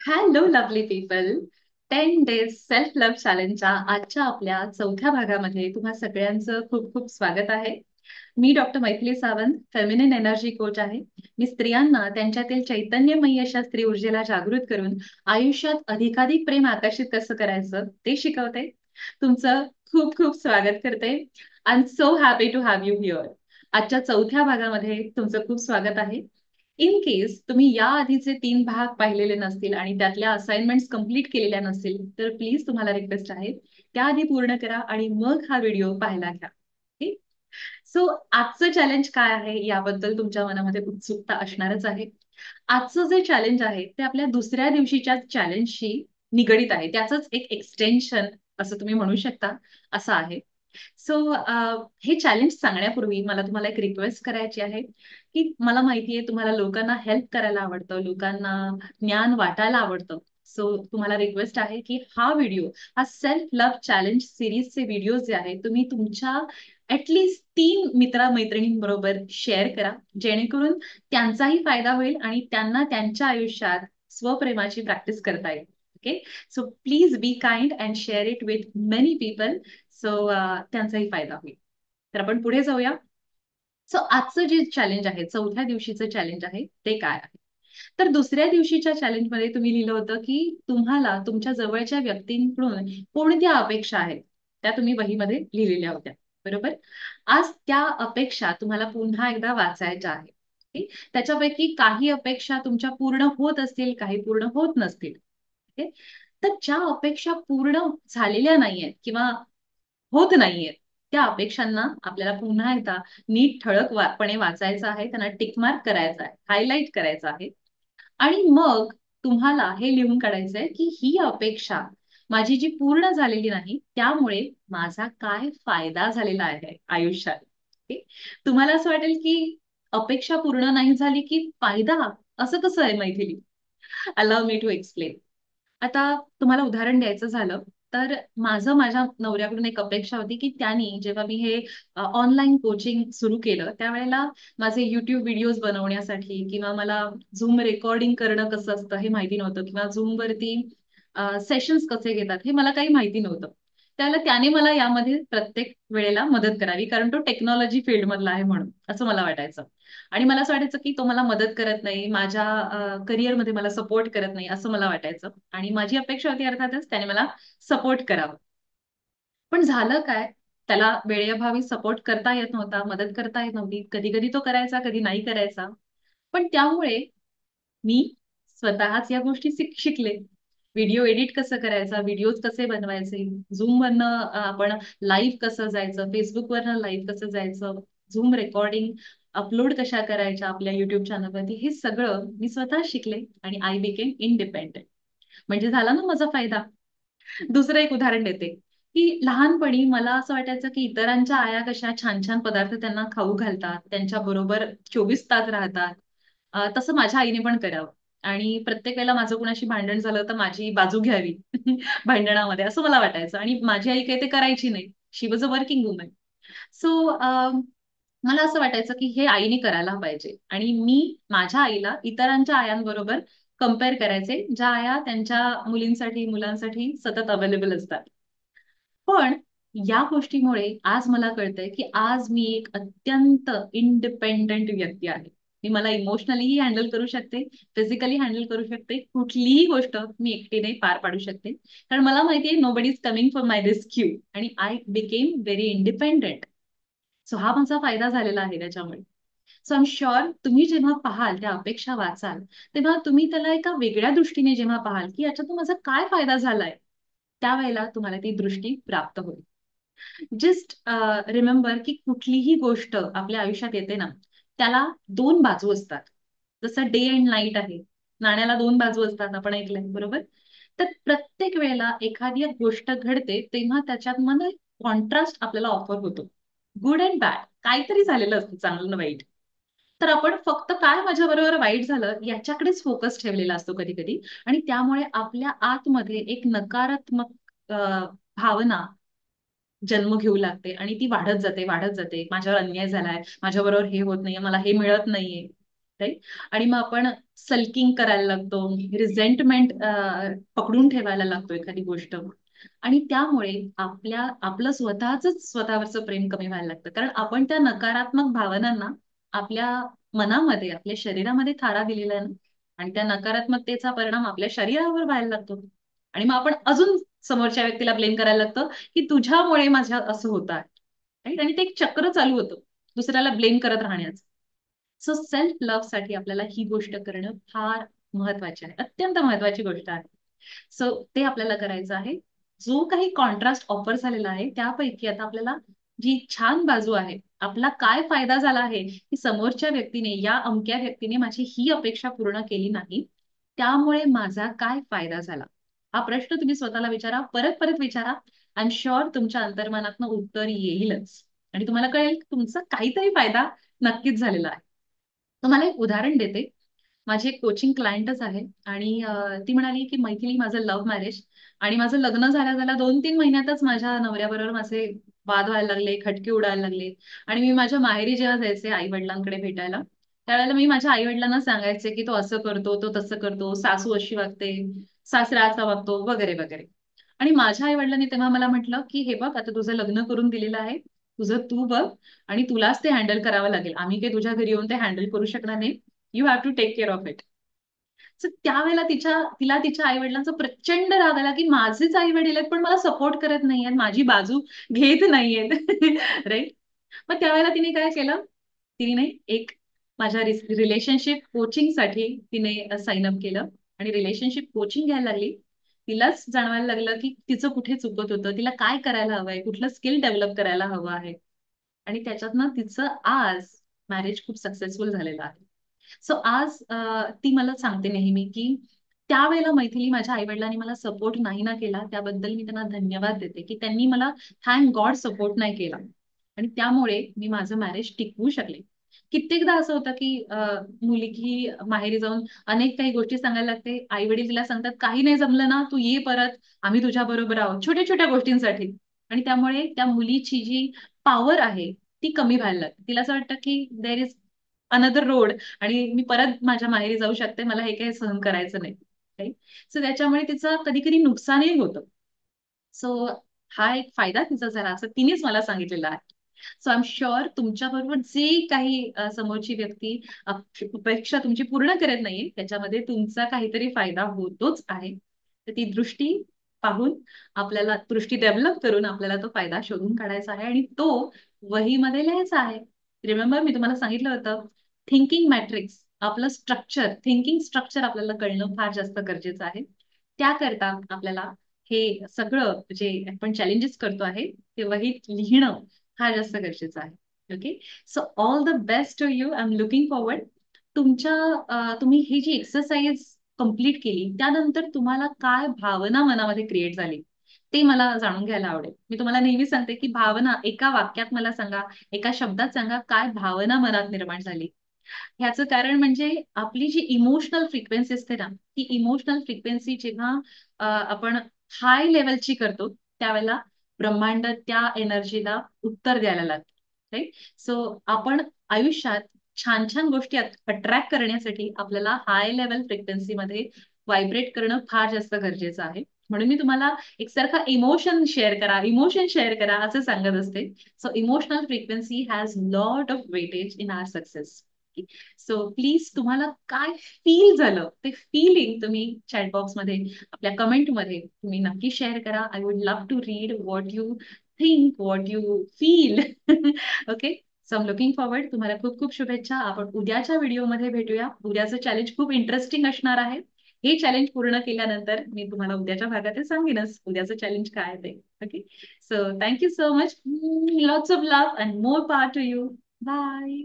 Hello lovely people. 10 days self love चॅलेंजच्या आजच्या आपल्या चौथ्या भागामध्ये तुम्हा सगळ्यांचं खूप खूप स्वागत आहे. मी doctor Maithili Sawant, feminine energy coach आहे. मी स्त्रियांना त्यांच्यातील चैतन्यमयी अशा स्त्री ऊर्जेला जागृत करून आयुष्यात अधिकाधिक प्रेम आकर्षित कसं करायचं ते शिकवते. तुमचं खूप खूप स्वागत करते. I am so happy to have you here. आजच्या चौथ्या भागामध्ये तुमचं खूप स्वागत आहे. इन केस तुम्ही या आधीचे 3 भाग पाहिलेले नसतील आणि त्यातल्या असाइनमेंट्स कंप्लीट केलेल्या नसतील तर प्लीज तुम्हाला रिक्वेस्ट आहे त्याआधी पूर्ण करा आणि मग हा व्हिडिओ पाहायला घ्या. सो आजचं चॅलेंज काय आहे याबद्दल तुमच्या मनामध्ये उत्सुकता असणारच आहे. आजचं जे चॅलेंज आहे ते आपल्या दुसऱ्या दिवशीच्या चॅलेंजशी निगडित आहे. त्याचंच एक एक्सटेन्शन असं तुम्ही म्हणू शकता, असं आहे. सो हे चॅलेंज सांगण्यापूर्वी मला तुम्हाला एक रिक्वेस्ट करायची आहे की मला माहितीये तुम्हाला लोकांना हेल्प करायला आवडतं, लोकांना ज्ञान वाटायला आवडतं. सो तुम्हाला रिक्वेस्ट आहे की हा व्हिडिओ, हा सेल्फ लव्ह चॅलेंज सिरीजचे व्हिडिओ जे आहेत तुम्ही तुमच्या ऍटलीस्ट 3 मित्र-मैत्रिणींबरोबर शेअर करा, जेणेकरून त्यांचाही फायदा होईल आणि त्यांना त्यांच्या आयुष्यात स्वप्रेमाची प्रॅक्टिस करता येईल. Okay, so please be kind and share it with many people. So त्यांचाही फायदा होईल. तर आपण पुढे जाऊया. सो आजचं जे चॅलेंज आहे, चौथ्या दिवशीचं चॅलेंज आहे ते काय आहे? तर दुसऱ्या दिवशीच्या चॅलेंजमध्ये तुम्ही लिहिलं होतं की तुम्हाला तुमच्या जवळच्या व्यक्तींकडून कोणत्या अपेक्षा आहेत त्या तुम्ही वहीमध्ये लिहिलेल्या होत्या, बरोबर? आज त्या अपेक्षा तुम्हाला पुन्हा एकदा वाचायच्या आहेत. ओके? त्याच्यापैकी काही अपेक्षा तुमच्या पूर्ण होत असतील, काही पूर्ण होत नसतील. ओके? तर ज्या अपेक्षा पूर्ण झालेल्या नाहीयेत किंवा होत नाहीयेत, त्या अपेक्षांना आपल्याला पुन्हा एकदा नीट ठळकपणे वाचायचं आहे, त्यांना टिक मार्क करायचा आहे, हायलाइट करायचं आहे. आणि मग तुम्हाला हे लिहून काढायचंय की ही अपेक्षा माझी जी पूर्ण झालेली नाही, त्यामुळे माझा काय फायदा झालेला आहे आयुष्यात. ओके? तुम्हाला असं वाटेल की अपेक्षा पूर्ण नाही झाली की फायदा, असं कसं आहे Maithili? Allow me to explain. आता तुम्हाला उदाहरण द्यायचं झालं तर माझ्या नवऱ्याकडून एक अपेक्षा होती की त्यांनी जेव्हा मी हे ऑनलाईन कोचिंग सुरू केलं त्यावेळेला माझे युट्यूब व्हिडिओज बनवण्यासाठी किंवा मला झूम रेकॉर्डिंग करणं कसं असतं हे माहिती नव्हतं किंवा झूम वरती सेशन्स कसे घेतात हे मला काही माहिती नव्हतं. त्यावेळेला त्याने मला यामध्ये प्रत्येक वेळेला मदत करावी, कारण तो टेक्नॉलॉजी फील्ड मधला आहे म्हणून असं मला वाटायचं. आणि मला असं वाटायचं की तो मला मदत करत नाही, माझ्या करिअरमध्ये मला सपोर्ट करत नाही असं मला वाटायचं. आणि माझी अपेक्षा होती अर्थातच त्याने मला सपोर्ट करावं. पण झालं काय? त्याला वेळेअभावी सपोर्ट करता येत नव्हता, मदत करता येत नव्हती. कधी-कधी तो करायचा, कधी नाही करायचा. पण त्यामुळे मी स्वतःच या गोष्टी शिकले. व्हिडिओ एडिट कसं करायचा, व्हिडिओज कसे बनवायचे, Zoomवरनं आपण लाईव्ह कसं जायचं, Facebookवरनं लाईव्ह कसं जायचं, Zoom रेकॉर्डिंग अपलोड कशा करायच्या आपल्या YouTube चॅनलवरती, हे सगळं मी स्वतः शिकले आणि आय बिकेम इंडिपेंडंट. म्हणजे झाला ना माझा फायदा. दुसरं एक उदाहरण देते, की लहानपणी मला असं वाटायचं, की इतरांच्या आया कशा छान-छान पदार्थ त्यांना खाऊ घालतात, त्यांच्याबरोबर 24 तास राहतात. तसं माझ्या आईने पण करावं आणि प्रत्येक वेळेला माझं कुणाशी भांडण झालं, तर माझी बाजू घ्यावी भांडणामध्ये, असं मला वाटायचं आणि माझी आई काही ते करायची नाही. She was a working woman. So मला असं वाटायचं, की हे आईने करायला पाहिजे आणि मी माझ्या आईला इतरांच्या आयांबरोबर कंपेअर करायचे, ज्या आया त्यांच्या मुलींसाठी, मुलांसाठी सतत अवेलेबल असतात. पण या गोष्टीमुळे आज मला कळतंय, की आज मी एक अत्यंत इंडिपेंडंट व्यक्ती आहे. मी मला इमोशनलीही हँडल करू शकते, फिजिकली हँडल करू शकते. कुठलीही गोष्ट मी एकटीने पार पाडू शकते. कारण मला माहिती आहे nobody is coming for my rescue आणि I became very independent. So हा माझा फायदा झालेला आहे त्याच्यामुळे. सो आय एम शुअर तुम्ही जेव्हा पाहाल, त्या अपेक्षा वाचाल, तेव्हा तुम्ही त्याला एका वेगळ्या दृष्टीने जेव्हा पाहाल, की याच्यातून माझा काय फायदा झालाय, त्यावेळेला तुम्हाला ती दृष्टी प्राप्त होईल. जस्ट रिमेंबर की कुठलीही गोष्ट आपल्या आयुष्यात येते ना, त्याला 2 बाजू असतात. जसं डे एंड नाईट आहे. नाण्याला 2 बाजू असतात, आपण ऐकलंय, बरोबर? तर प्रत्येक वेळेला एखादी एक गोष्ट घडते, तेव्हा त्याच्यात मला कॉन्ट्रास्ट आपल्याला ऑफर होतो. गुड अँड बॅड काहीतरी झालेलं असतं, चांगलं ना वाईट. तर आपण फक्त काय माझ्याबरोबर वाईट झालं याच्याकडेच फोकस ठेवलेला असतो कधी-कधी आणि त्यामुळे आपल्या आतमध्ये एक नकारात्मक भावना जन्म घेऊ लागते आणि ती वाढत जाते वाढत जाते. माझ्यावर अन्याय झालाय, माझ्याबरोबर हे होत नाहीये, मला हे मिळत नाहीये. राईट. आणि मग आपण सल्किंग करायला लागतो, रिझेंटमेंट पकडून ठेवायला लागतो एखादी गोष्ट. आणि त्यामुळे आपलं स्वतःच स्वतःवरचं प्रेम कमी व्हायला लागतं, कारण आपण त्या नकारात्मक भावनांना आपल्या मनामध्ये, आपल्या शरीरामध्ये थारा दिलेला आहे ना. आणि त्या नकारात्मकतेचा परिणाम आपल्या शरीरावर व्हायला लागतो. आणि मग आपण अजून समोरच्या व्यक्तीला ब्लेम करायला लागतं, की तुझ्यामुळे माझ्या असं होत आहे. राईट. आणि ते एक चक्र चालू होतं, दुसऱ्याला ब्लेम करत राहण्याचं. सो सेल्फ लव्ह साठी आपल्याला ही गोष्ट करणं फार महत्वाची आहे, अत्यंत महत्वाची गोष्ट आहे. सो ते आपल्याला करायचं आहे. जो काही कॉन्ट्रास्ट ऑफर झालेला आहे त्यापैकी आता आपल्याला जी छान बाजू आहे, आपला काय फायदा झाला आहे, की समोरच्या व्यक्तीने, या अमक्या व्यक्तीने माझी ही अपेक्षा पूर्ण केली नाही, त्यामुळे माझा काय फायदा झाला. हा प्रश्न तुम्ही स्वतःला विचारा, परत परत विचारा. आय एम शुअर तुमच्या अंतर्मनातनं उत्तर येईलच. आणि तुम्हाला कळेल की तुमचा काहीतरी फायदा नक्कीच झालेला आहे. तुम्हाला एक उदाहरण देते. माझी एक कोचिंग क्लायंटच आहे. आणि ती म्हणाली, की "मैथिली, माझं लव्ह मॅरेज आणि माझं लग्न झाल्या-झाल्या 2-3 महिन्यातच माझ्या नवऱ्याबरोबर माझे वाद व्हायला लागले, खटके उडायला लागले." आणि मी माझ्या माहेरी जेव्हा जायचे आई-वडिलांकडे भेटायला, त्यावेळेला मी माझ्या आई-वडिलांना सांगायचे, की "तो असं करतो, तो तसं करतो, सासू अशी वागते, सासरा असा वागतो" वगैरे, वगैरे. आणि माझ्या आई-वडिलांनी तेव्हा मला म्हटलं, की "हे बघ, आता तुझं लग्न करून दिलेलं आहे. तुझं तू बघ आणि तुलाच ते हँडल करावं लागेल. आम्ही काही तुझ्या घरी येऊन ते हँडल करू शकणार नाही. You have to take care of it." So त्यावेळेला तिला तिच्या आई-वडिलांचा प्रचंड राग आला, की माझेच आई-वडील आहेत, पण मला सपोर्ट करत नाहीयेत, माझी बाजू घेत नाहीयेत. राइट? मग त्यावेळेला तिने काय केलं? तिने एक माझ्या रिलेशनशिप कोचिंगसाठी तिने साइन अप केलं आणि रिलेशनशिप कोचिंग घ्यायला लागली. तिलाच जाणवायला लागलं, की तिचं कुठे चुकत होतं, तिला काय करायला हवंय, कुठलं स्किल डेव्हलप करायला हवं आहे. आणि त्याच्यातनं तिचं आज मॅरेज खूप सक्सेसफुल झालेलं आहे. सो आज ती मला सांगते नेहमी, की त्यावेळेला मैथिली, माझ्या आई-वडिलांनी मला सपोर्ट नाही ना केला, त्याबद्दल मी त्यांना धन्यवाद देते, की त्यांनी मला थँक गॉड सपोर्ट नाही केला. आणि त्यामुळे मी माझं मॅरेज टिकवू शकले. कित्येकदा असं होतं, की मुलगी माहेरी जाऊन अनेक काही गोष्टी सांगायला लागते. आई-वडील तिला सांगतात, "काही नाही जमलं ना, तू ये परत, आम्ही तुझ्याबरोबर आहोत." छोट्या-छोट्या गोष्टींसाठी. आणि त्यामुळे त्या मुलीची जी पॉवर आहे, ती कमी व्हायला लागते. तिला असं वाटतं, की देअर इज अनदर रोड आणि मी परत माझ्या माहेरी जाऊ शकते. मला हे काही सहन करायचं नाही. राइट? सो त्याच्यामुळे तिचं कधी-कधी नुकसानही होतं. सो हा एक फायदा तिचा झाला असं तिनेच मला सांगितलेलं आहे. सो आय एम शुअर तुमच्याबरोबर जे काही समोरची व्यक्ती अपेक्षा तुमची पूर्ण करत नाहीये, त्याच्यामध्ये तुमचा काहीतरी फायदा होतोच आहे. तर ती दृष्टी पाहून आपल्याला दृष्टी डेव्हलप करून आपल्याला तो फायदा शोधून काढायचा आहे आणि तो वहीमध्ये लिहायचा आहे. रिमेंबर मी तुम्हाला सांगितलं होतं, थिंकिंग मॅट्रिक्स आपलं स्ट्रक्चर, थिंकिंग स्ट्रक्चर आपल्याला कळणं फार जास्त गरजेचं आहे. त्याकरता आपल्याला हे सगळं जे आपण चॅलेंजेस करतो आहे, ते वहीत लिहिणं फार जास्त गरजेचं आहे. Okay. So all the best to you. I am looking forward. तुम्ही ही जी एक्सरसाइज कंप्लीट केली, त्यानंतर तुम्हाला काय भावना मनामध्ये क्रिएट झाली, ते मला जाणून घ्यायला आवडेल. मी तुम्हाला नेहमी सांगते, की भावना एका वाक्यात मला सांगा, एका शब्दात सांगा, काय भावना मनात निर्माण झाली. ह्याचं कारण म्हणजे आपली जी इमोशनल फ्रिक्वेन्सी असते ना, ती इमोशनल फ्रिक्वेन्सी जेव्हा आपण हाय लेव्हलची करतो, त्यावेळेला ब्रह्मांड त्या एनर्जीला उत्तर द्यायला लागतं. राइट? सो आपण आयुष्यात छान-छान गोष्टी अट्रॅक्ट करण्यासाठी आपल्याला हाय लेव्हल फ्रिक्वेन्सीमध्ये व्हायब्रेट करणं फार जास्त गरजेचं आहे. म्हणून मी तुम्हाला एकसारखा इमोशन शेअर करा असं सांगत असते. So emotional frequency has lot of weightage in our success. So please तुम्हाला काय फील झालं ते फीलिंग तुम्ही चॅट बॉक्समध्ये, आपल्या कमेंटमध्ये तुम्ही नक्की शेअर करा. I would love to read what you think, what you feel. Okay. So I looking forward. तुम्हाला खूप खूप शुभेच्छा. आपण उद्याच्या व्हिडिओमध्ये भेटूया. उद्याचं चॅलेंज खूप इंटरेस्टिंग असणार आहे. हे चॅलेंज पूर्ण केल्यानंतर मी तुम्हाला उद्याच्या भागात हे सांगेनच उद्याचं चॅलेंज काय आहे ते. Okay. So thank you so much. Lots of love and more power to you. Bye.